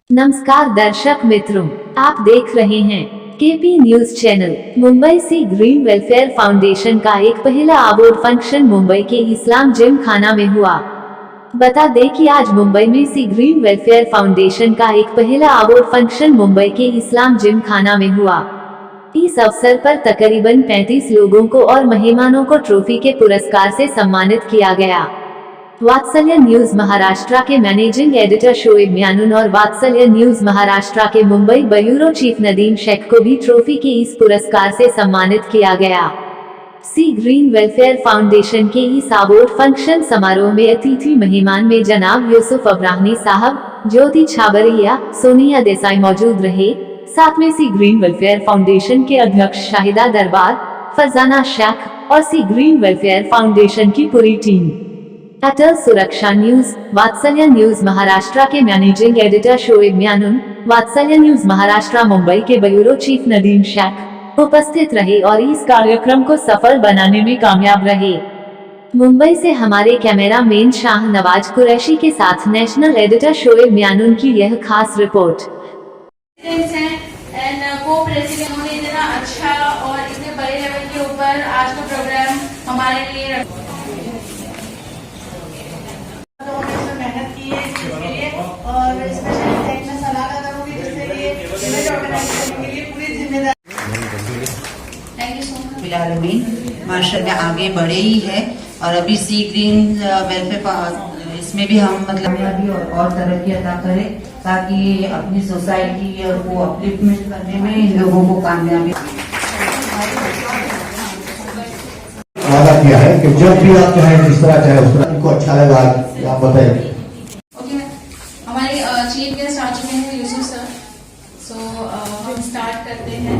नमस्कार दर्शक मित्रों, आप देख रहे हैं केपी न्यूज चैनल। मुंबई सी ग्रीन वेलफेयर फाउंडेशन का एक पहला अवार्ड फंक्शन मुंबई के इस्लाम जिम खाना में हुआ। बता दें कि आज मुंबई में सी ग्रीन वेलफेयर फाउंडेशन का एक पहला अवार्ड फंक्शन मुंबई के इस्लाम जिम खाना में हुआ। इस अवसर पर तकरीबन 35 लोगों को और मेहमानों को ट्रॉफी के पुरस्कार से सम्मानित किया गया। वात्सल्य न्यूज महाराष्ट्र के मैनेजिंग एडिटर शोएब म्यानुन और वात्सल्य न्यूज महाराष्ट्र के मुंबई ब्यूरो चीफ नदीम शेख को भी ट्रॉफी के इस पुरस्कार से सम्मानित किया गया। सी ग्रीन वेलफेयर फाउंडेशन के इस अवार्ड फंक्शन समारोह में अतिथि मेहमान में जनाब यूसुफ अब्राहनी साहब, ज्योति छाबरिया, सोनिया देसाई मौजूद रहे। साथ में सी ग्रीन वेलफेयर फाउंडेशन के अध्यक्ष शाहिदा दरबार, फरजाना शेख और सी ग्रीन वेलफेयर फाउंडेशन की पूरी टीम। अटल सुरक्षा न्यूज, वात्सल्य न्यूज महाराष्ट्र के मैनेजिंग एडिटर शोएब म्यानुन, वात्सल्य न्यूज महाराष्ट्र मुंबई के ब्यूरो चीफ नदीम शेख उपस्थित रहे और इस कार्यक्रम को सफल बनाने में कामयाब रहे। मुंबई से हमारे कैमरा मैन शाह नवाज कुरैशी के साथ नेशनल एडिटर शोएब म्यानुन की यह खास रिपोर्ट। उन्होंने इतना अच्छा और इतने बड़े लेवल के ऊपर आज का प्रोग्राम हमारे लिए मेहनत की है इसके लिए, और स्पेशली थैंक मैं सलाह करूंगी जिससे ये इवेंट ऑर्गेनाइजेशन के लिए पूरी जिम्मेदारी। Thank you so much. फिलहाल माशाल्लाह आगे बढ़े ही है और अभी सी ग्रीन वेलफेयर इसमें भी हम मतलब कामयाबी और तरक्की अदा करें ताकि अपनी सोसाइटी को अपलिफ्टमेंट करने में इन लोगों को कामयाबी। वादा किया है कि जब भी आप चाहे जिस तरह चाहे उस तरह इनको अच्छा लगा आप बताएं। ओके, हमारे चीफ गेस्ट आ चुके हैं यूसुफ सर। सो हम स्टार्ट करते हैं।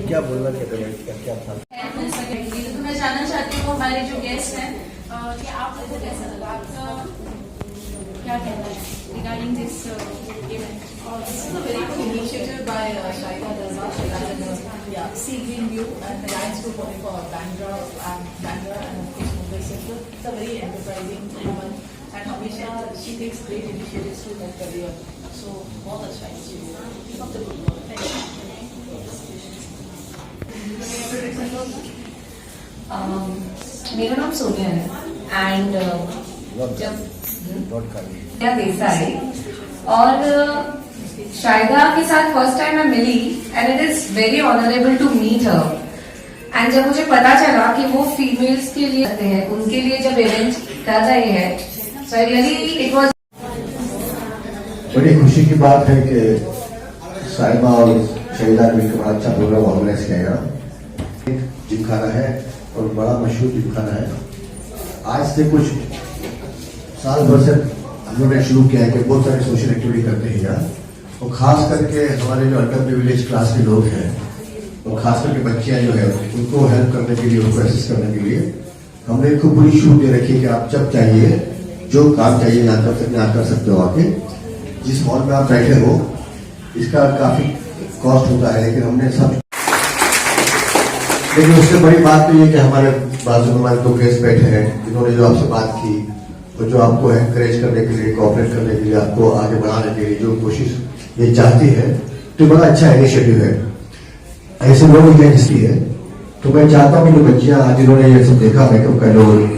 क्या बोलना चाहते हैं, क्या था? तो मैं जानना चाहती हूँ हमारे जो गेस्ट हैं कि आप लोगों को कैसा लगा, आपका क्या कहना है regarding this event? This is a very good initiative by Shaida Darbar, Sea Green View and the Lions Group for Bandra and of course Mumbai Central. It's a very enterprising woman and Hamisha, she takes great initiatives to her career. So, बहुत अच्छा है, keep up the good work. Thank you. मेरा नाम सोनिया है and जब देसाई और शायदा के साथ फर्स्ट टाइम मैं मिली and it is very honourable to meet her. एंड जब मुझे पता चला कि वो फीमेल्स के लिए हैं, उनके लिए जब इवेंट कर रहे हैं, सो रियली इट वाज बड़ी खुशी की बात है कि साहिबा और शहीदा ने मिलकर बड़ा अच्छा प्रोग्राम ऑर्गेनाइज किया है। जिमखाना है और बड़ा मशहूर जिमखाना है। आज से कुछ साल भर से हम लोगों ने शुरू किया है कि बहुत सारे सोशल एक्टिविटी करते हैं यहाँ, और खास करके हमारे जो अंडर प्रिविलेज क्लास के लोग हैं और खास करके बच्चियां जो है उनको हेल्प करने के लिए, उनको असिस्ट करने के लिए हमने इनको पूरी छूट दे रखी है कि आप जब चाहिए जो काम चाहिए यहाँ कर सकते हो। आके जिस हॉल में आप बैठे हो इसका काफी कॉस्ट होता है, लेकिन हमने सब, लेकिन उससे बड़ी बात तो ये कि हमारे बाजू में हमारे 2 गेस्ट बैठे हैं जिन्होंने जो आपसे बात की और जो आपको एनकरेज करने के लिए, कोऑपरेट करने के लिए, आपको आगे बढ़ाने के लिए जो कोशिश ये चाहती है, तो बड़ा अच्छा इनिशिएटिव है। ऐसे लोग हिस्ट्री है, तो मैं चाहता हूँ कि जो बच्चियां जिन्होंने ये सब देखा मेकअप का लोग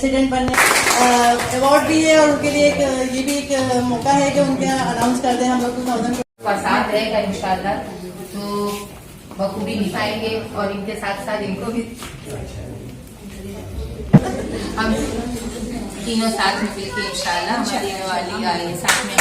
प्रेसिडेंट बनने अवार्ड भी है और उनके लिए ये भी एक मौका है कि उनके अनाउंस कर दें हम लोग 2000 साथ रहेगा इंशाल्लाह, तो बखूबी निभाएंगे और इनके साथ साथ इनको भी हम तीनों साथ में मिलकर इंशाल्लाह हमारी वाली आएंगे साथ में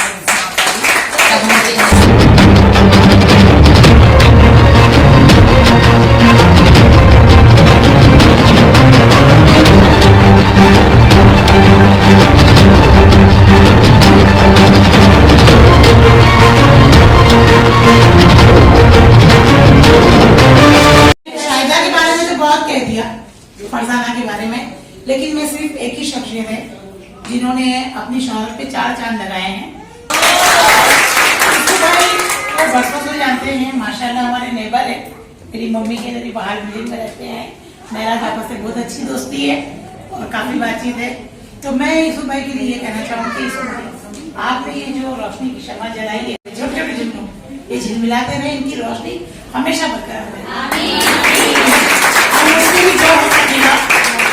शाहिदा के बारे में तो बहुत कह दिया, फरजाना के बारे में, लेकिन मैं सिर्फ एक ही शख्सियत है जिन्होंने अपनी शौहरत पे 4 चांद लगाए हैं। भाई वो बचपन से जानते हैं, माशाल्लाह हमारे नेबर है, मेरी मम्मी के इधर बाहर बिल्डिंग में रहते हैं, मेरा आपस से बहुत अच्छी दोस्ती है और काफी बातचीत है। तो मैं यूसुफ भाई के लिए ये कहना चाहूँगी, यूसुफ भाई आपने ये जो रोशनी की शमा जलाई है, छोटे छोटे जुम्मों ये झिलमिलाते रहे, इनकी रोशनी हमेशा बरकरार रहे।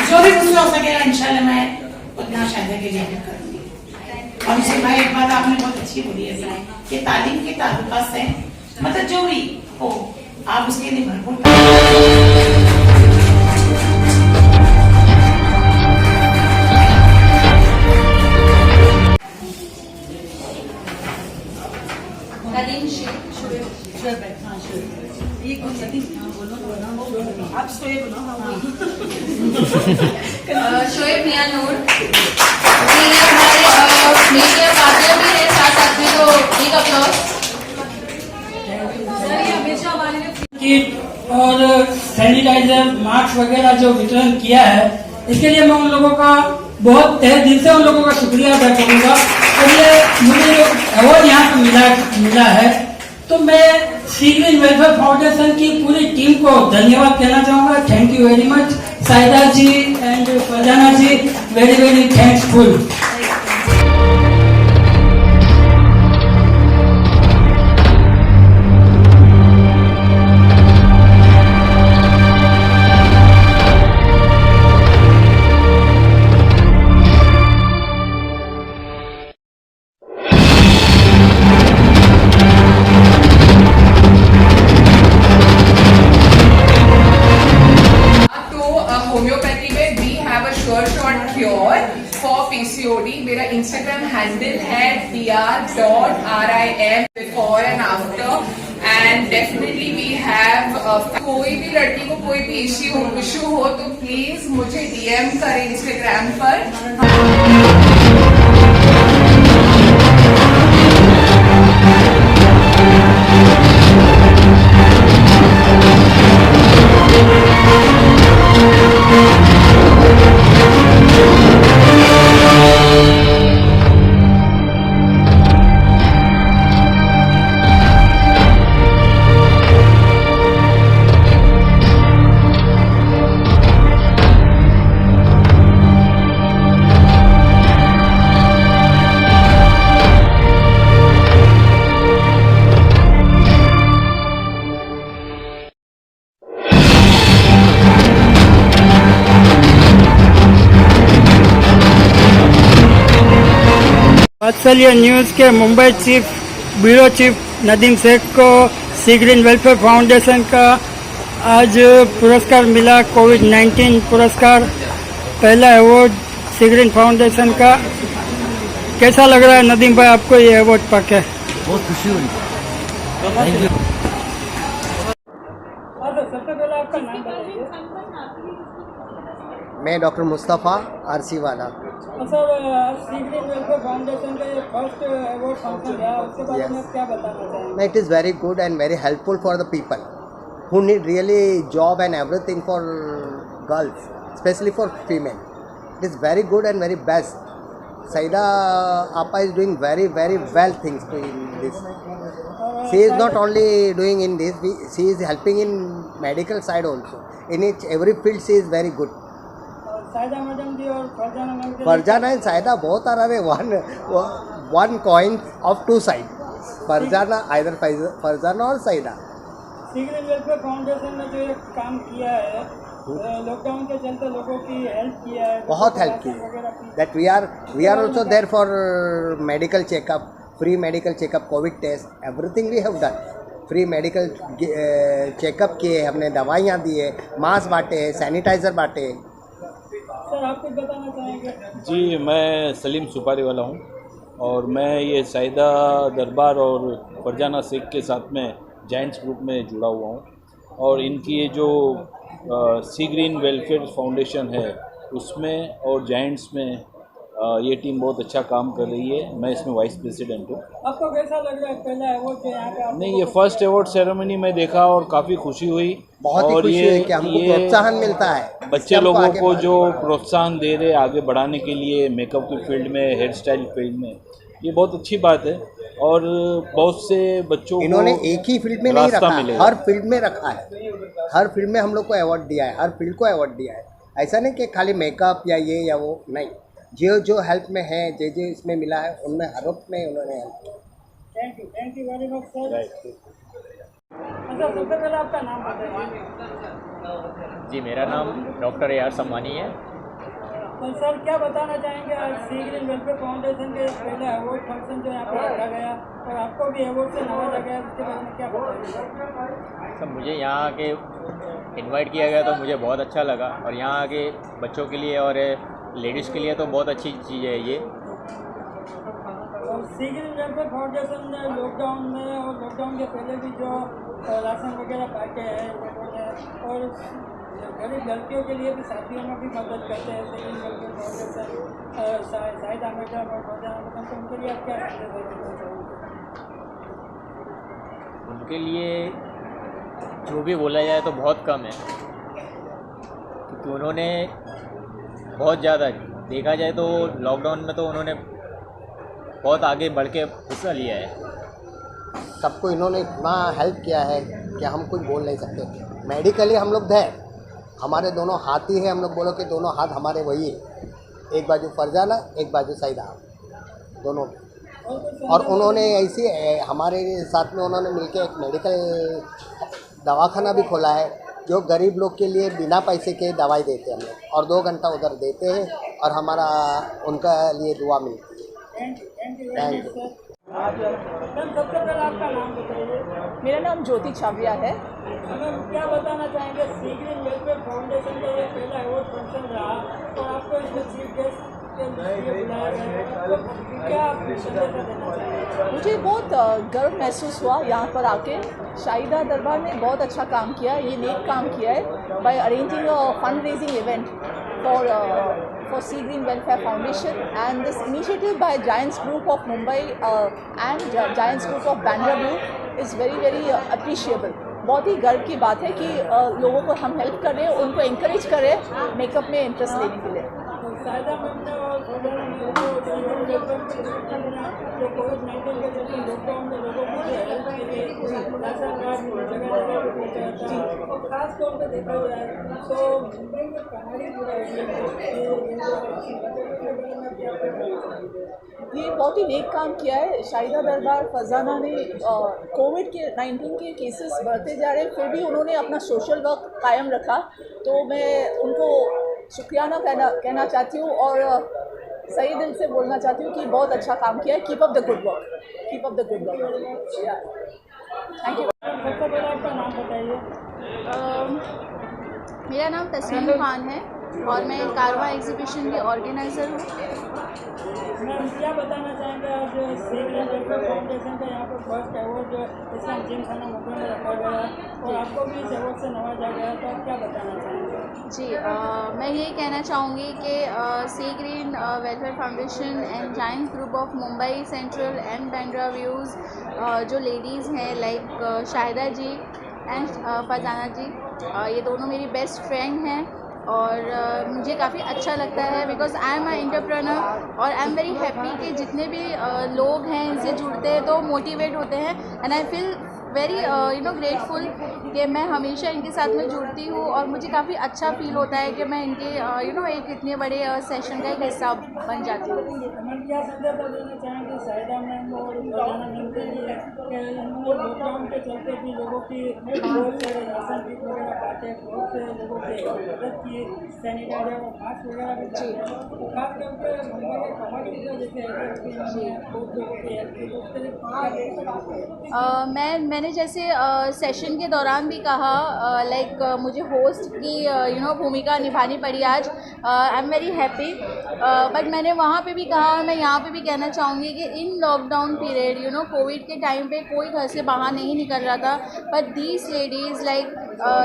जो भी मुझसे हो सकेगा इंशाल्लाह मैं उतना शायद के लिए करूंगी। और इसे भाई एक बात आपने बहुत अच्छी बोली है कि तालीम के ताल्लुकात से मतलब जो भी हो आप उसके लिए भरपूर आप शोएब मियां नूर ये हमारे मीडिया पार्टनर भी है साथ साथ में, तो एक अपलॉज। किट और सैनिटाइजर मास्क वगैरह जो वितरण किया है, इसके लिए मैं उन लोगों का बहुत तहे दिल से उन लोगों का शुक्रिया अदा करूंगा। और ये मुझे जो अवार्ड यहाँ पर मिला है, तो मैं सी ग्रीन वेलफेयर फाउंडेशन की पूरी टीम को धन्यवाद कहना चाहूंगा। Thank you very much Saida ji and Farzana ji, very very thanksful. Homeopathy में we have a sure shot cure for PCOD. मेरा इंस्टाग्राम हैंडल है dr.rim before and after, and definitely we have कोई भी लड़की को कोई भी इश्यू हो तो प्लीज मुझे डीएम करें इंस्टाग्राम पर। वात्सल्य न्यूज़ के मुंबई ब्यूरो चीफ नदीम शेख को सी ग्रीन वेलफेयर फाउंडेशन का आज पुरस्कार मिला, कोविड-19 पुरस्कार, पहला अवार्ड सी ग्रीन फाउंडेशन का। कैसा लग रहा है नदीम भाई आपको ये अवार्ड पाके? बहुत खुशी हुई। Thank you. सबसे पहले आपका नाम बताइए। मैं डॉक्टर मुस्तफ़ा आरसी वाला। सर, सी ग्रीन वेलफेयर फाउंडेशन का ये फर्स्ट अवार्ड फंक्शन है, उसके बारे में क्या बताना चाहेंगे? It is very good and very helpful for the people who need really job and everything for girls, especially for female. It is very good and very best. Saida Appa is doing very well things in this. She is not only doing in this, she is helping in medical side also. In every field she is very good. Saida madam ji और Farzana ma'am के Farzana and Saida both are one coin of two side. Farzana either Farzana और Saida. Sea green welfare foundation ने जो ये काम किया है lockdown के चलते लोगों की हेल्प किया है, बहुत हेल्प की that we are also there for medical checkup, free medical checkup, covid test, everything we have done. Free medical checkup किए हमने, दवाइयाँ दिए, मास्क बांटे, सैनिटाइज़र बांटे। सर आप कुछ बताना चाहेंगे? जी, मैं सलीम सुपारी वाला हूँ और मैं ये साहिदा दरबार और फरजाना शेख के साथ में जायंट्स ग्रुप में जुड़ा हुआ हूँ और इनकी ये जो सी ग्रीन वेलफेयर फाउंडेशन है उसमें और जायंट्स में ये टीम बहुत अच्छा काम कर रही है। मैं इसमें वाइस प्रेसिडेंट हूँ। आपको कैसा लग रहा है पहला अवार्ड जो यहाँ पे नहीं, ये फर्स्ट अवार्ड सेरेमनी में देखा और काफ़ी खुशी हुई। बहुत ही और खुशी है कि हमको प्रोत्साहन मिलता है, बच्चे लोगों को जो प्रोत्साहन दे रहे आगे बढ़ाने के लिए मेकअप की फील्ड में, हेयर स्टाइल फील्ड में, ये बहुत अच्छी बात है। और बहुत से बच्चों को इन्होंने एक ही फील्ड में नहीं रखा, हर फील्ड में रखा है, हर फील्ड में हम लोग को अवार्ड दिया है, हर फील्ड को अवार्ड दिया है। ऐसा नहीं कि खाली मेकअप या ये या वो, नहीं, जो हेल्प में है, जो इसमें मिला है उनमें हर वक्त में उन्होंने हेल्प किया। Thank you very much sir. अच्छा, सबसे पहले आपका नाम बताइए। जी, मेरा नाम डॉक्टर AR सम्मानी है। तो सर क्या बताना चाहेंगे आज सी ग्रीन वेलफेयर फाउंडेशन के पहले अवार्ड फंक्शन जो यहाँ पर रखा गया और आपको भी अवार्ड से नवाजा गया, उसके बारे में क्या बताएंगे? सर, मुझे यहाँ आके इनवाइट किया गया तो मुझे बहुत अच्छा लगा और यहाँ आके बच्चों के लिए और लेडीज़ के लिए तो बहुत अच्छी चीज़ है ये। और सी ग्रीन वेलफेयर फाउंडेशन ने लॉकडाउन में और लॉकडाउन के पहले भी जो राशन वगैरह बांटे हैं लोगों ने, और गरीब लड़कियों के लिए भी शादियों में भी मदद करते हैं sea green welfare foundation, Shahida madam और फरजाना मैडम, तो उनके लिए आप क्या संदेश देना चाहोगे? उनके लिए जो भी बोला जाए तो बहुत कम है, क्योंकि उन्होंने बहुत ज़्यादा, देखा जाए तो लॉकडाउन में तो उन्होंने बहुत आगे बढ़ के हिस्सा लिया है। सबको इन्होंने इतना हेल्प किया है कि हम कुछ बोल नहीं सकते। मेडिकली हम लोग थे, हमारे दोनों हाथ ही है, हम लोग बोलो कि दोनों हाथ हमारे वही है, एक बाजू फरजाना एक बाजू साहिदा, दोनों। और उन्होंने ऐसी हमारे साथ में उन्होंने मिलकर एक मेडिकल दवाखाना भी खोला है जो गरीब लोग के लिए बिना पैसे के दवाई देते हैं हम लोग, और 2 घंटा उधर देते हैं और हमारा उनका लिए दुआ मिलती है। Thank you. सबसे पहले आपका नाम बताइए। मेरा नाम ज्योति छाविया है। मैम क्या बताना चाहेंगे, सी ग्रीन वेलफेयर फाउंडेशन का ये पहला अवार्ड फंक्शन रहा और आपको इसमें चीफ गेस्ट के लिए बुलाया गया, तो क्या आप संदेश देना चाहेंगे? मुझे बहुत गर्व महसूस हुआ यहाँ पर आके। शाहिदा दरबार ने बहुत अच्छा काम किया, ये नेक काम किया है by arranging a fund raising event for Sea Green Welfare Foundation, and this initiative by Giants Group of Mumbai and Giants Group of Bandra View is very appreciable. बहुत ही गर्व की बात है कि लोगों को हम हेल्प कर रहे हैं, उनको encourage कर रहे हैं मेकअप में इंटरेस्ट लेने के लिए। साहिदा मैम ने और फरजाना मैम को जो कोविड-19 के चलते लॉकडाउन में लोगों को हेल्प के लिए राशन कार्ड जगह पहुँचाया था, और खास तौर पर देखा जाए तो मुंबई में पहाड़ी पूरा ये बहुत ही नेक काम किया है। शाहिदा दरबार फरजाना ने कोविड के 19 के केसेस बढ़ते जा रहे, फिर भी उन्होंने अपना सोशल वर्क कायम रखा, तो मैं उनको शुक्रियाना कहना चाहती हूँ और सही दिल से बोलना चाहती हूँ कि बहुत अच्छा काम किया है। Keep up the good work, keep up the good work. Thank you. सबसे पहले आपका नाम बताइए। मेरा नाम तस्मीन खान है और मैं कारवा एग्जीबिशन की ऑर्गेनाइज़र हूँ। मैम क्या बताना चाहेंगे, आज सी ग्रीन वेलफेयर फाउंडेशन का यहाँ पर फर्स्ट अवार्ड इस्लाम जिम खाना मुंबई में रखा गया और आपको भी इस अवार्ड से नवाजा गया, तो आप क्या बताना चाहेंगे? जी, मैं यही कहना चाहूँगी कि sea green welfare foundation and giants group of Mumbai central and Bandra views, जो लेडीज़ हैं लाइक शाहिदा जी एंड फरजाना जी, ये दोनों मेरी बेस्ट फ्रेंड हैं और मुझे काफ़ी अच्छा लगता है because I am a entrepreneur और आई एम वेरी हैप्पी कि जितने भी लोग हैं इनसे जुड़ते हैं तो मोटिवेट होते हैं, and I feel very grateful कि मैं हमेशा इनके साथ में जुड़ती हूँ और मुझे काफ़ी अच्छा फील होता है कि मैं इनके एक इतने बड़े सेशन का एक हिस्सा बन जाती हूँ। क्या संदेश देना चाहेंगे शाहिदा मैम और फरजाना मैम के लिए कि लॉकडाउन के चलते भी लोगों की बहुत सारे राशन किट वगैरह बांटे, बहुत से लोगों की मदद की, सैनिटाइजर और मास्क वगैरह भी बांटे, तो खास करके मुंबई के कमांड जैसे बहुत लोगों की हेल्प की, तो उसके लिए मैंने जैसे सेशन के दौरान भी कहा मुझे होस्ट की भूमिका निभानी पड़ी आज। I am very happy, but मैंने वहाँ पे भी कहा, मैं यहाँ पे भी कहना चाहूँगी कि इन लॉकडाउन पीरियड कोविड के टाइम पे कोई घर से बाहर नहीं निकल रहा था, but these ladies like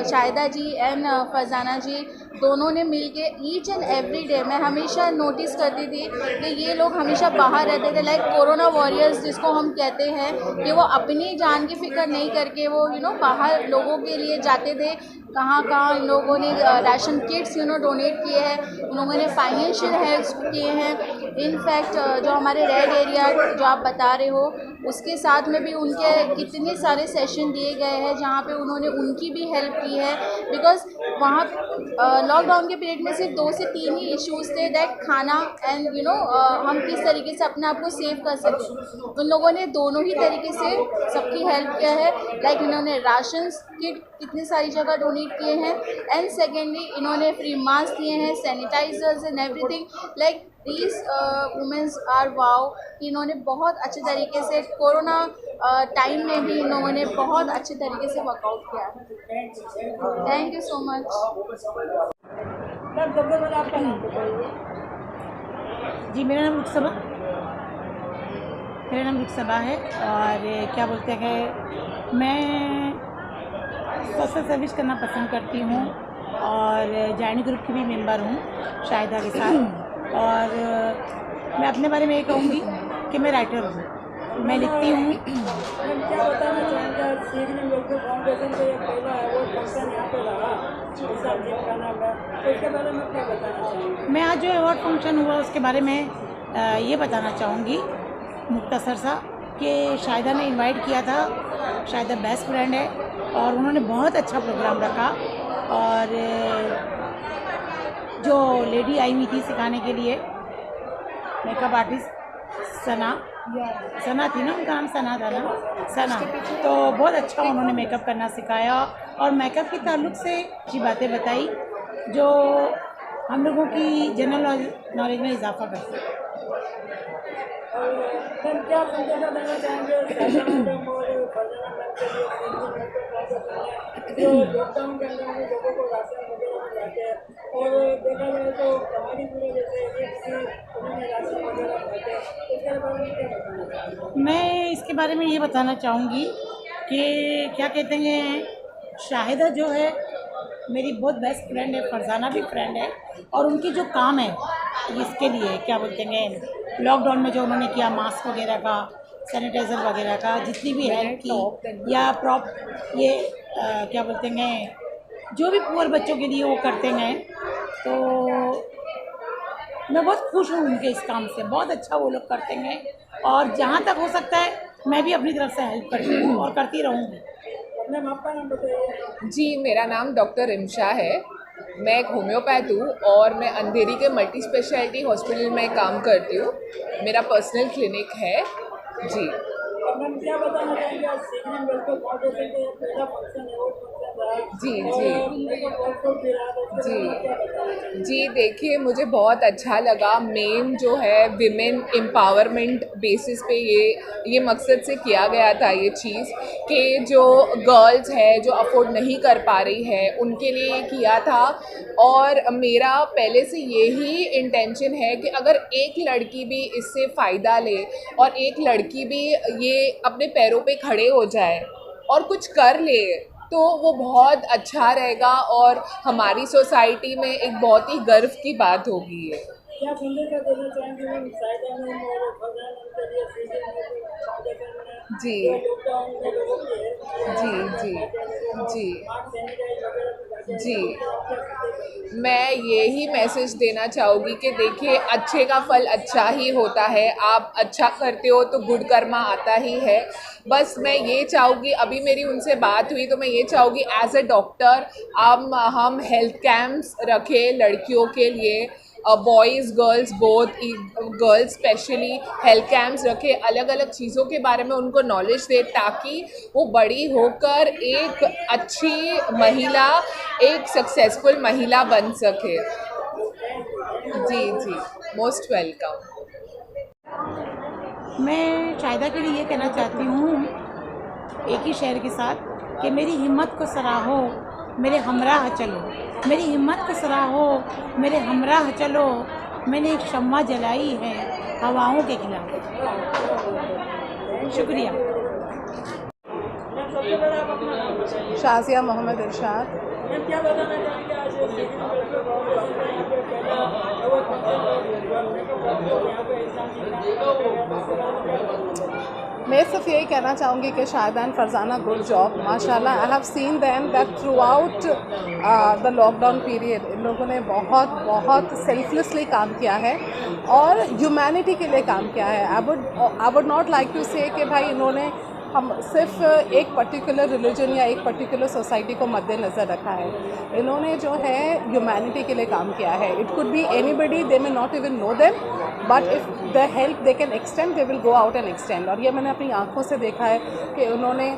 Shahida ji and Farzana ji दोनों ने मिलके ईच एंड एवरी डे, मैं हमेशा नोटिस करती थी कि ये लोग हमेशा बाहर रहते थे, लाइक कोरोना वॉरियर्स जिसको हम कहते हैं, कि वो अपनी जान की फिक्र नहीं करके वो बाहर लोगों के लिए जाते थे। कहाँ इन लोगों ने राशन किट्स डोनेट किए हैं, उन लोगों ने फाइनेंशियल हेल्प किए हैं। इनफैक्ट जो हमारे रेड एरिया जो आप बता रहे हो उसके साथ में भी उनके कितने सारे सेशन दिए गए हैं जहाँ पे उन्होंने उनकी भी हेल्प की है, बिकॉज वहाँ लॉकडाउन के पीरियड में सिर्फ 2 से 3 ही इश्यूज़ थे, दैट खाना एंड हम किस तरीके से अपने आप को सेव कर सकें। उन लोगों ने दोनों ही तरीके से सबकी हेल्प किया है, लाइक इन्होंने राशन किट कितनी सारी जगह डोनेट किए हैं, एंड सेकेंडली इन्होंने फ्री मास्क दिए हैं, sanitizers and everything. Like these womens are wow, इन्होंने बहुत अच्छे तरीके से कोरोना टाइम में भी इन लोगों ने बहुत अच्छे तरीके से वर्कआउट किया है। Thank you so much. जी, मेरा नाम रुखसबा है और क्या बोलते हैं, मैं सोशल सर्विस करना पसंद करती हूँ और जैनी ग्रुप की भी मेंबर हूँ शाहिदा के साथ। और मैं अपने बारे में ये कहूँगी कि मैं राइटर हूँ, मैं लिखती हूँ। क्या बताना चाहेंगे सीगरिन वेलफेयर फाउंडेशन का ये पहला अवार्ड फंक्शन यहाँ पे रहा, इस्लाम जिमखाना में, तो इसके बारे में क्या बताना चाहेंगे? मैं आज जो अवार्ड फंक्शन हुआ उसके बारे में ये बताना चाहूँगी मुख्तसर सा कि शाहिदा ने इनवाइट किया था। शाहिदा बेस्ट फ्रेंड है और उन्होंने बहुत अच्छा प्रोग्राम रखा, और जो लेडी आई हुई थी सिखाने के लिए, मेकअप आर्टिस्ट सना थी ना, उनका नाम सना था ना, सना, तो बहुत अच्छा उन्होंने मेकअप करना सिखाया और मेकअप के ताल्लुक से अच्छी बातें बताई जो हम लोगों की जनरल नॉलेज में इजाफा करती है। क्या संदेश देना चाहेंगे मैडम और फरजाना मैम के लिए जो लॉकडाउन के अंदर में लोगों को राशन वगैरह खिलाते हैं, और देखा जाए तो हमारी पूरे जैसे उन्होंने राशन वगैरह खाते, इसके बारे में क्या बताना चाहेंगे? मैं इसके बारे में ये बताना चाहूँगी कि क्या कहते हैं, शाहिदा जो है मेरी बहुत बेस्ट फ्रेंड है, फरजाना भी फ्रेंड है, और उनकी जो काम है इसके लिए क्या बोलते हैं, लॉकडाउन में जो उन्होंने किया मास्क वगैरह का, सैनिटाइज़र वगैरह का, जितनी भी हेल्प की या ये क्या बोलते हैं, जो भी पुअर बच्चों के लिए वो करते हैं, तो मैं बहुत खुश हूँ उनके इस काम से। बहुत अच्छा वो लोग करते हैं और जहाँ तक हो सकता है मैं भी अपनी तरफ से हेल्प करती हूँ और करती रहूँगी। मैम आपका नाम बताइए। जी, मेरा नाम डॉक्टर रिमशा है। मैं एक होम्योपैथ हूँ और मैं अंधेरी के मल्टी स्पेशलिटी हॉस्पिटल में काम करती हूँ। मेरा पर्सनल क्लिनिक है। जी, मैम क्या बताना चाहेंगे, आज सीगरिन वेलफेयर फाउंडेशन का पहला फंक्शन है, जी, देखिए मुझे बहुत अच्छा लगा। मेन जो है विमेन एम्पावरमेंट बेसिस पे ये मकसद से किया गया था ये चीज़, कि जो गर्ल्स है जो अफोर्ड नहीं कर पा रही है उनके लिए ये किया था। और मेरा पहले से यही इंटेंशन है कि अगर एक लड़की भी इससे फ़ायदा ले और एक लड़की भी ये अपने पैरों पे खड़े हो जाए और कुछ कर ले तो वो बहुत अच्छा रहेगा और हमारी सोसाइटी में एक बहुत ही गर्व की बात होगी ये। क्या संदेश देना चाहेंगे मैम शाहिदा मैम और फरजाना मैम के लिए सीगरिन वेलफेयर फाउंडेशन में जी लॉकडाउन में लोगों की हेल्प जी जी जी जी मैं यही मैसेज देना चाहूँगी कि देखिए, अच्छे का फल अच्छा ही होता है। आप अच्छा करते हो तो गुड कर्मा आता ही है। बस मैं ये चाहूँगी, अभी मेरी उनसे बात हुई तो मैं ये चाहूँगी एज ए डॉक्टर हम हेल्थ कैंप्स रखें लड़कियों के लिए, boys girls both, girls specially health camps रखे, अलग अलग चीज़ों के बारे में उनको नॉलेज दे ताकि वो बड़ी होकर एक अच्छी महिला, एक सक्सेसफुल महिला बन सके। जी, मोस्ट वेलकम। मैं शायदा के लिए ये कहना चाहती हूँ एक ही शेर के साथ कि मेरी हिम्मत को सराहो, मेरे हमराह चलो, मेरी हिम्मत को सराहो, मेरे हमराह चलो, मैंने एक शम्मा जलाई है हवाओं के खिलाफ। शुक्रिया। शाजिया मोहम्मद इरशाद। मैं सिर्फ यही कहना चाहूँगी कि Shahida and Farzana good job माशाल्लाह। I have seen them that throughout the lockdown period इन लोगों ने बहुत सेल्फलेसली काम किया है और ह्यूमैनिटी के लिए काम किया है। I would not like to say कि भाई इन्होंने हम सिर्फ एक पर्टिकुलर रिलीजन या एक पर्टिकुलर सोसाइटी को मद्देनज़र रखा है। इन्होंने जो है ह्यूमैनिटी के लिए काम किया है। It could be anybody, they may not even know them, but if the help they can extend, they will go out and extend. और ये मैंने अपनी आंखों से देखा है कि उन्होंने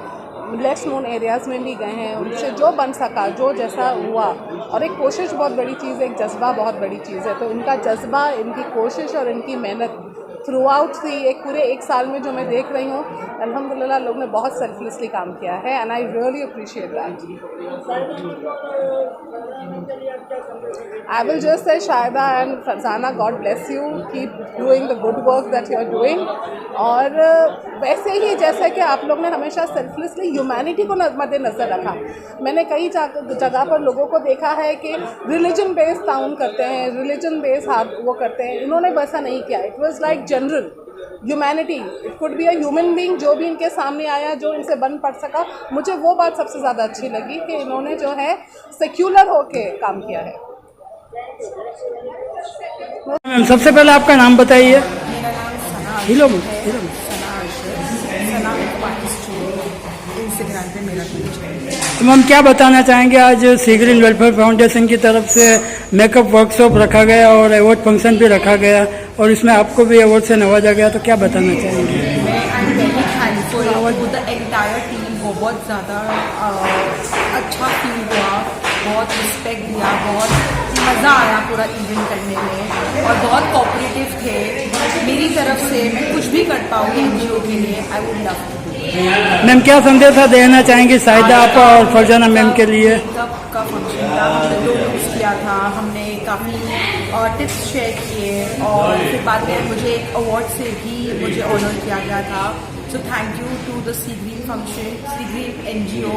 लेस नोन एरियाज़ में भी गए हैं, उनसे जो बन सका, जो जैसा हुआ। और एक कोशिश बहुत बड़ी चीज़ है, एक जज्बा बहुत बड़ी चीज़ है। तो इनका जज्बा, इनकी कोशिश और इनकी मेहनत थ्रू आउट थी एक पूरे एक साल में जो मैं देख रही हूँ, अल्हम्दुलिल्लाह लोग ने बहुत सेल्फलेसली काम किया है and I really appreciate that. I will just say Shahida and Farzana, God bless you, keep doing the good work that you are doing. और वैसे ही जैसे कि आप लोग ने हमेशा सेल्फलेसली ह्यूमैनिटी को मद्देनज़र रखा। मैंने कई जगह पर लोगों को देखा है कि रिलीजन बेस्ड ताउन करते हैं, रिलीजन बेस्ड वो करते हैं। इन्होंने वैसा नहीं किया। It was like general humanity, it could be a human being, जो भी इनके सामने आया, जो इनसे बन पड़ सका। मुझे वो बात सबसे ज़्यादा अच्छी लगी कि इन्होंने जो है सेक्युलर होके काम किया है। मैम, सबसे पहले आपका नाम बताइए। मेरा नाम सना इंस्टाग्राम पे मेरा पेज है। तो मैम क्या बताना चाहेंगे, आज सी ग्रीन वेलफेयर फाउंडेशन की तरफ से मेकअप वर्कशॉप रखा गया और अवार्ड फंक्शन भी रखा गया और इसमें आपको भी अवार्ड से नवाजा गया, तो क्या बताना चाहेंगे? मैं आई एम वेरी थैंकफुल और द एंटायर टीम को बहुत ज़्यादा अच्छा फील हुआ, बहुत रिस्पेक्ट दिया, बहुत मज़ा आया पूरा इवेंट करने में और बहुत कोऑपरेटिव थे मेरी तरफ से। मैं कुछ भी कर पाऊँगी एनजीओ के लिए, I would love to. Ma'am क्या संदेशा देना चाहेंगे शाहिदा आप और फरजाना मैम के लिए? मेकअप का फंक्शन था, हमने 2 लुक्स किया था, हमने काफ़ी टिप्स शेयर किए और फिर बाद में मुझे एक अवार्ड से भी मुझे ऑनर किया गया था। So thank you to the Sea Green function, Sea Green NGO,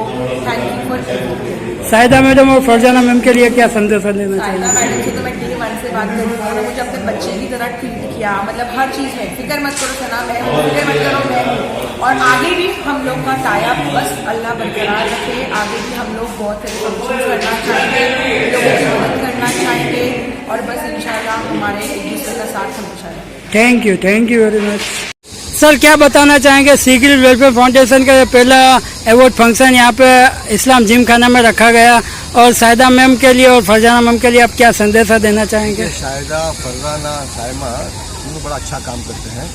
thank you for everything. Shahida madam और फरजाना मैम के लिए क्या संदेशा देना शाहिदा चाहेंगे? मैडम से तो मैं डे 1 से बात कर रही हूँ, उन्होंने मुझे अपने बच्चे की तरह ट्रीट किया, मतलब हर चीज़ में फिक्र मत करो सना, मैं हूँ, फिक्र मत करो मैं हूँ। और आगे भी हम लोग का टाया बस अल्लाह बरकरार रखे, आगे भी हम लोग बहुत सारे फंक्शन करना चाहेंगे, लोगों की मदद करना चाहेंगे और बस इंशाल्लाह हमारे एक दूसरे का साथ हमेशा रहें। Thank you very much. Sir क्या बताना चाहेंगे, सी ग्रीन वेलफेयर फाउंडेशन का पहला अवार्ड फंक्शन यहाँ पे इस्लाम जिम खाना में रखा गया और शाहिदा मैम के लिए और फरजाना मैम के लिए आप क्या संदेशा देना चाहेंगे? शाहिदा, फरजाना, साइमा दोनों बड़ा अच्छा काम करते हैं।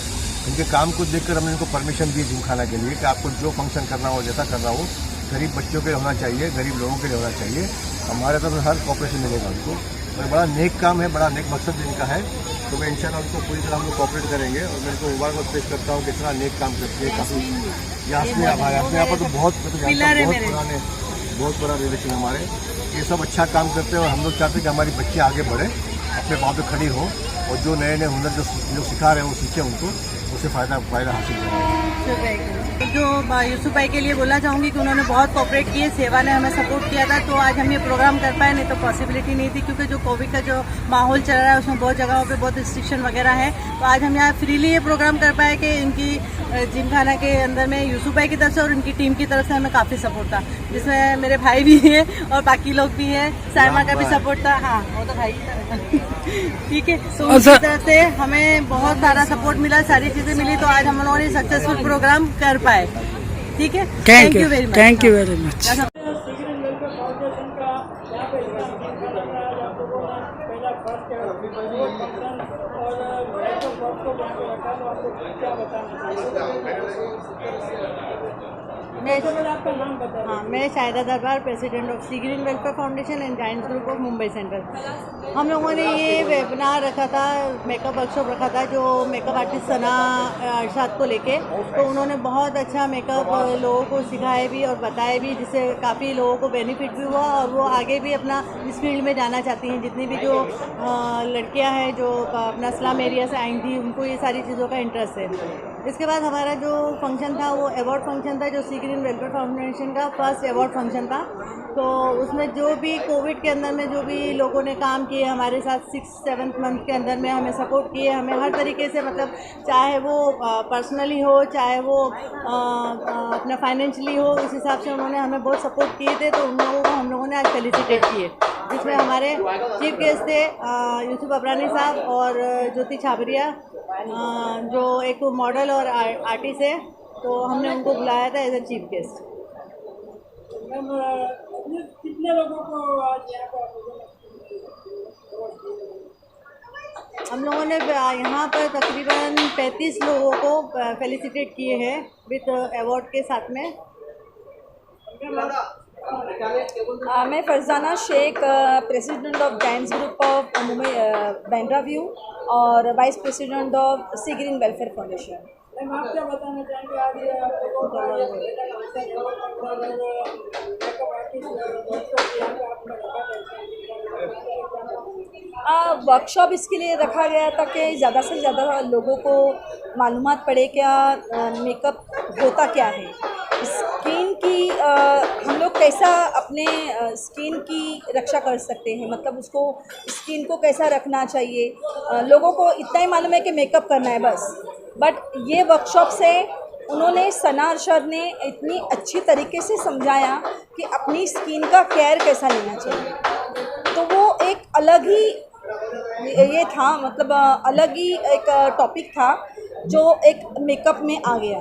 इनके काम को देखकर हमने इनको परमिशन दी जिम खाना के लिए कि आपको जो फंक्शन करना हो, जैसा करना हो, गरीब बच्चों के लिए होना चाहिए, गरीब लोगों के लिए होना चाहिए। हमारे तरफ हर कॉपरेशन मिलेगा उनको और बड़ा नेक काम है, बड़ा नेक मकसद इनका है। तो मैं इंशाल्लाह उनको पूरी तरह हम लोग कॉपरेट करेंगे और मैं उनको मुबारक पेश करता हूँ कि इतना नेक काम करती है। काफ़ी यहाँ पर तो बहुत बड़ा रिलेशन हमारे, ये सब अच्छा काम करते हैं और हम लोग चाहते हैं कि हमारी बच्ची आगे बढ़े, अपने पाँव पे खड़ी हो और जो नए नए हुनर जो सिखा रहे हैं वो सीखे, उनको उससे फ़ायदा हासिल करें। जो यूसुफ भाई के लिए बोलना चाहूँगी कि उन्होंने बहुत कोऑपरेट किए, सेवा ने हमें सपोर्ट किया था, तो आज हम ये प्रोग्राम कर पाए, नहीं तो पॉसिबिलिटी नहीं थी, क्योंकि जो कोविड का जो माहौल चल रहा है उसमें बहुत जगहों पे बहुत रिस्ट्रिक्शन वगैरह है। तो आज हम यहाँ फ्रीली ये प्रोग्राम कर पाए कि इनकी जिमखाना के अंदर में यूसुफ भाई की तरफ से और उनकी टीम की तरफ से हमें काफ़ी सपोर्ट था, जिसमें मेरे भाई भी हैं और बाकी लोग भी हैं, सायमा का भी सपोर्ट था। हाँ, वो तो भाई ठीक है। तो उनकी तरफ से हमें बहुत सारा सपोर्ट मिला, सारी चीज़ें मिली, तो आज हम लोगों ने सक्सेसफुल प्रोग्राम कर पाए। ठीक है, thank you very much. Thank you very much. मैं Shayda Darbar, president of C green welfare foundation and giants group of Mumbai central. हम लोगों ने ये वेबिनार रखा था, मेकअप वर्कशॉप रखा था, जो मेकअप आर्टिस्ट सना अरशाद को लेके, तो उन्होंने बहुत अच्छा मेकअप लोगों को सिखाया भी और बताया भी, जिससे काफ़ी लोगों को बेनिफिट भी हुआ और वो आगे भी अपना इस फील्ड में जाना चाहती हैं। जितनी भी जो लड़कियां हैं जो अपना स्लम एरिया से आई थी, उनको ये सारी चीज़ों का इंटरेस्ट है। इसके बाद हमारा जो फंक्शन था वो अवार्ड फंक्शन था, जो सी ग्रीन वेलफेयर फाउंडेशन का फर्स्ट अवार्ड फंक्शन था। तो उसमें जो भी कोविड के अंदर में जो भी लोगों ने काम किए हमारे साथ 6-7 मंथ के अंदर में हमें सपोर्ट किए, हमें हर तरीके से, मतलब चाहे वो पर्सनली हो, चाहे वो अपना फाइनेंशियली हो, उस हिसाब से उन्होंने हमें बहुत सपोर्ट किए थे। तो उन लोगों को हम लोगों ने आज फेलिसिटेट किए, जिसमें हमारे चीफ गेस्ट थे यूसुफ अबरानी साहब और ज्योति छाबरिया, जो एक मॉडल और आर्टिस्ट है, तो हमने उनको बुलाया था एज ए चीफ गेस्ट। कितने लोगों को आज यहाँ पर हम लोगों ने यहाँ पर तकरीबन 35 लोगों को फेलिसिटेट किए हैं विद अवार्ड के साथ में। मैं Farzana Shaikh, president of giants group of Mumbai Bandra view और vice president of C green welfare foundation. Ma'am, आप क्या बताना चाहेंगे आज आप लोगों वर्कशॉप इसके लिए रखा गया था कि ज़्यादा से ज़्यादा लोगों को मालूमात पड़े क्या मेकअप होता क्या है, स्किन की हम लोग कैसा अपने स्किन की रक्षा कर सकते हैं, मतलब उसको स्किन को कैसा रखना चाहिए। लोगों को इतना ही मालूम है कि मेकअप करना है बस, बट ये वर्कशॉप से उन्होंने सना अरशद ने इतनी अच्छी तरीके से समझाया कि अपनी स्किन का केयर कैसा लेना चाहिए। तो वो एक अलग ही ये था, मतलब अलग ही एक टॉपिक था जो एक मेकअप में आ गया।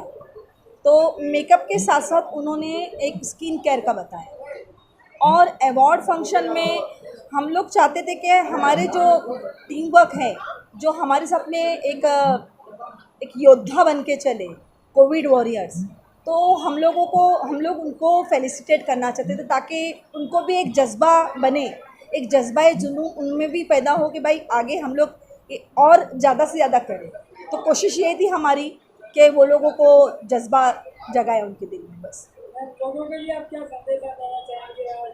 तो मेकअप के साथ साथ उन्होंने एक स्किन केयर का बताया। और अवार्ड फंक्शन में हम लोग चाहते थे कि हमारे जो टीम वर्क है, जो हमारे साथ में एक योद्धा बन के चले, कोविड वॉरियर्स, तो हम लोग उनको फेलिसिटेट करना चाहते थे, ताकि उनको भी एक जज्बा बने, एक जज्बा जुनून उनमें भी पैदा हो कि भाई आगे हम लोग और ज़्यादा से ज़्यादा करें। तो कोशिश ये थी हमारी कि वो लोगों को जज्बा जगाए उनके दिल में। बस लोगों के लिए आप क्या संदेश देना चाहेंगे आज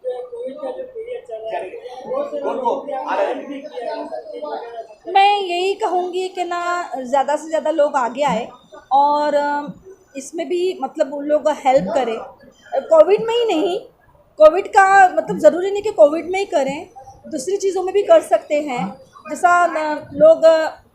कोविड का जो पीरियड चल रहा है, बहुत से लोगों को हेल्प भी किया है? मैं यही कहूँगी कि ना ज़्यादा से ज़्यादा लोग आगे आए और इसमें भी मतलब उन लोग हेल्प करें। कोविड में ही नहीं, कोविड का मतलब ज़रूरी नहीं कि कोविड में ही करें, दूसरी चीज़ों में भी कर सकते हैं। जैसा लोग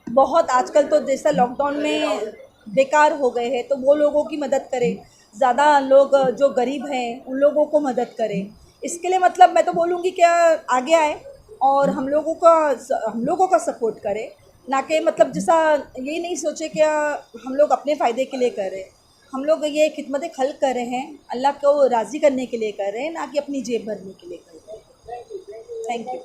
बहुत आजकल तो जैसा लॉकडाउन में बेकार हो गए हैं, तो वो लोगों की मदद करें। ज़्यादा लोग जो गरीब हैं उन लोगों को मदद करें। इसके लिए मतलब मैं तो बोलूँगी कि आगे आए और हम लोगों का सपोर्ट करें, ना कि मतलब जैसा ये नहीं सोचे कि हम लोग अपने फ़ायदे के लिए कर रहे हैं। हम लोग ये खिदमत खल्क कर रहे हैं, अल्लाह को राज़ी करने के लिए कर रहे हैं, ना कि अपनी जेब भरने के लिए कर रहे हैं। Thank you.